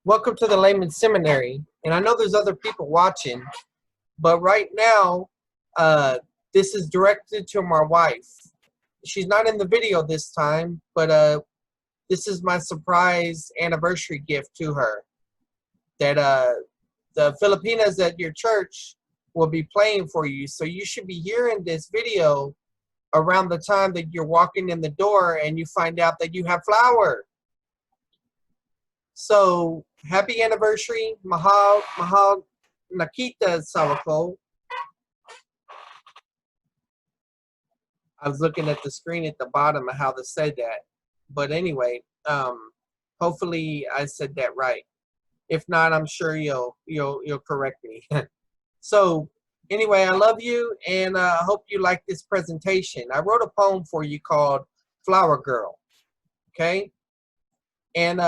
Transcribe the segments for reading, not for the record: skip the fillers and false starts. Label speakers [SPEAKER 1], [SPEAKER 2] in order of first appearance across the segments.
[SPEAKER 1] Welcome to the Layman Seminary. And I know there's other people watching, but right now, this is directed to my wife. She's not in the video this time, but this is my surprise anniversary gift to her. That the Filipinas at your church will be playing for you. So you should be hearing this video around the time that you're walking in the door and you find out that you have flour. So happy anniversary, mahal, mahal, nakita Asawa. I was looking at the screen at the bottom of how to say that, but anyway, hopefully I said that right. If not, I'm sure you'll correct me. So anyway, I love you, and I hope you like this presentation. I wrote a poem for you called "Flower Girl." Okay, and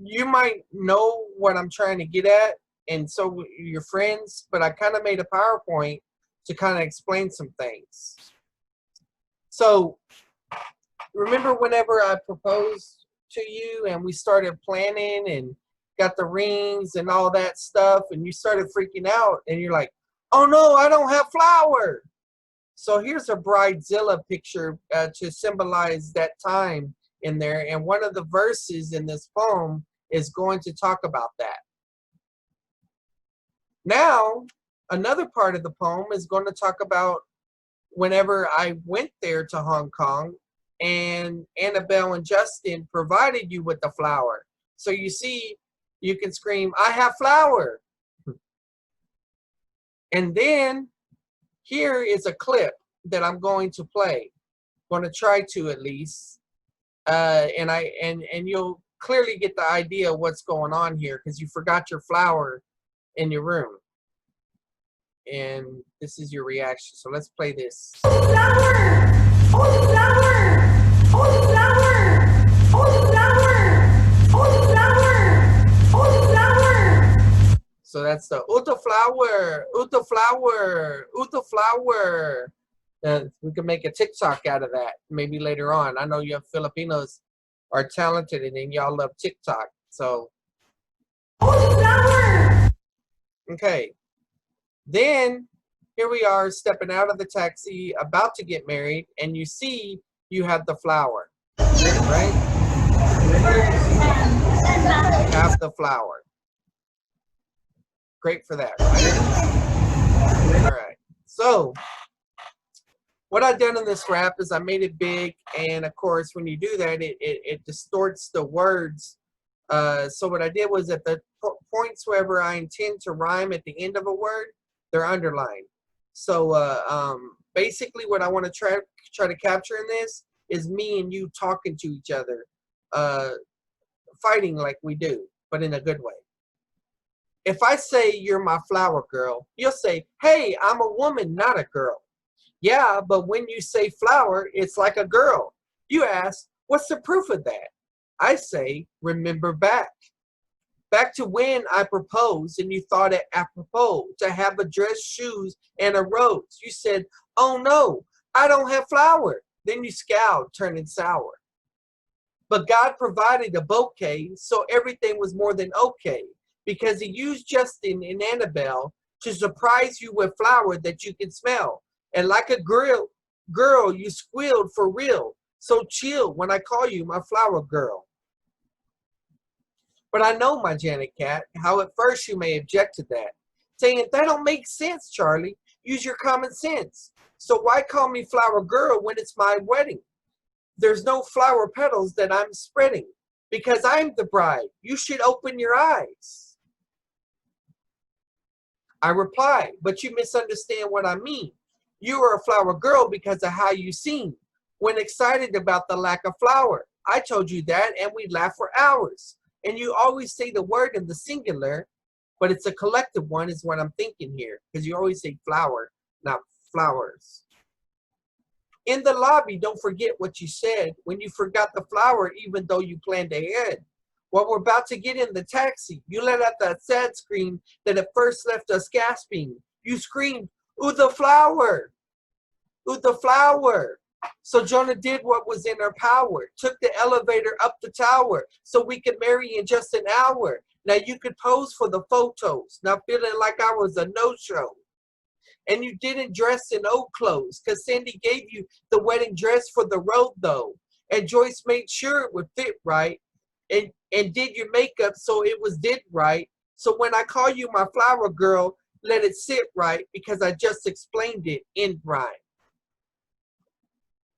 [SPEAKER 1] you might know what I'm trying to get at, and so your friends, but I kind of made a PowerPoint to kind of explain some things. So remember whenever I proposed to you and we started planning and got the rings and all that stuff, and you started freaking out and you're like, oh no, I don't have flour. So here's a Bridezilla picture to symbolize that time in there, and one of the verses in this poem is going to talk about that. Now, another part of the poem is going to talk about whenever I went there to Hong Kong and Annabelle and Justin provided you with the flour. So you see, you can scream, I have flour. And then here is a clip that I'm going to play. I'm going to try to at least. And you'll clearly get the idea of what's going on here because you forgot your flour in your room. And this is your reaction. So let's play this.
[SPEAKER 2] Oh, the flower! Oh, the flower! Oh, the flower! Oh, the flower! Oh, the flower! Oh, the flower!
[SPEAKER 1] So that's the uta flower, uta flower, uta flower. We can make a TikTok out of that maybe later on. I know you Filipinos are talented and y'all love TikTok. So,
[SPEAKER 2] oh, the flower!
[SPEAKER 1] Okay. Then here we are stepping out of the taxi, about to get married, and you see you have the flour, right? You have the flour. Great for that, right? All right. So what I've done in this wrap is I made it big, and of course when you do that, it distorts the words. So what I did was at the points wherever I intend to rhyme at the end of a word, they're underlined. So basically what I want to try to capture in this is me and you talking to each other, fighting like we do, but in a good way. If I say you're my flower girl, you'll say, hey, I'm a woman, not a girl. Yeah, but when you say flower, it's like a girl. You ask, what's the proof of that? I say, remember back. Back to when I proposed and you thought it apropos to have a dress, shoes, and a rose. You said, oh no, I don't have flour. Then you scowled, turning sour. But God provided a bouquet, so everything was more than okay, because he used Justin and Annabelle to surprise you with flour that you can smell. And like a girl, you squealed for real. So chill when I call you my flower girl. But I know, my Janet Cat, how at first you may object to that, saying, that don't make sense, Charlie. Use your common sense. So why call me flower girl when it's my wedding? There's no flower petals that I'm spreading, because I'm the bride. You should open your eyes. I reply, but you misunderstand what I mean. You are a flower girl because of how you seem when excited about the lack of flour. I told you that, and we laughed for hours. And you always say the word in the singular, but it's a collective one is what I'm thinking here, because you always say flower, not flowers. In the lobby, don't forget what you said when you forgot the flower, even though you planned ahead. While we're about to get in the taxi, you let out that sad scream that at first left us gasping. You screamed, ooh, the flower! Ooh, the flower! So Jonah did what was in her power, took the elevator up the tower so we could marry in just an hour. Now you could pose for the photos, not feeling like I was a no-show. And you didn't dress in old clothes because Sandy gave you the wedding dress for the road though. And Joyce made sure it would fit right and did your makeup so it was did right. So when I call you my flower girl, let it sit right because I just explained it in rhyme.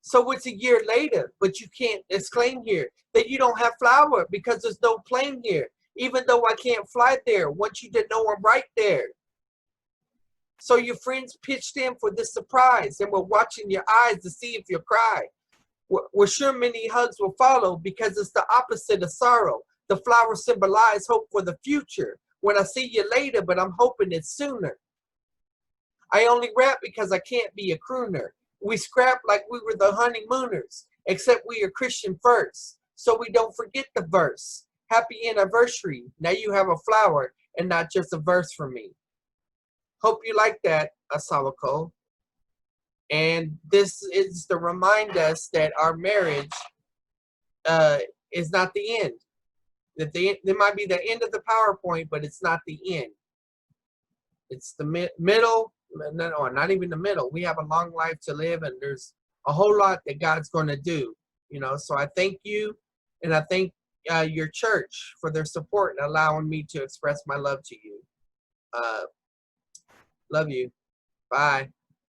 [SPEAKER 1] So it's a year later, but you can't exclaim here that you don't have flower because there's no plane here. Even though I can't fly there, want you to know I'm right there. So your friends pitched in for this surprise and were watching your eyes to see if you'll cry. We're sure many hugs will follow because it's the opposite of sorrow. The flowers symbolize hope for the future. When I see you later, but I'm hoping it's sooner. I only rap because I can't be a crooner. We scrap like we were the honeymooners, except we are Christian first. So we don't forget the verse. Happy anniversary. Now you have a flower and not just a verse from me. Hope you like that, Asawa. And this is to remind us that our marriage is not the end. That there might be the end of the PowerPoint, but it's not the end. It's the middle, no, not even the middle. We have a long life to live, and there's a whole lot that God's going to do. You know, so I thank you, and I thank your church for their support and allowing me to express my love to you. Love you. Bye.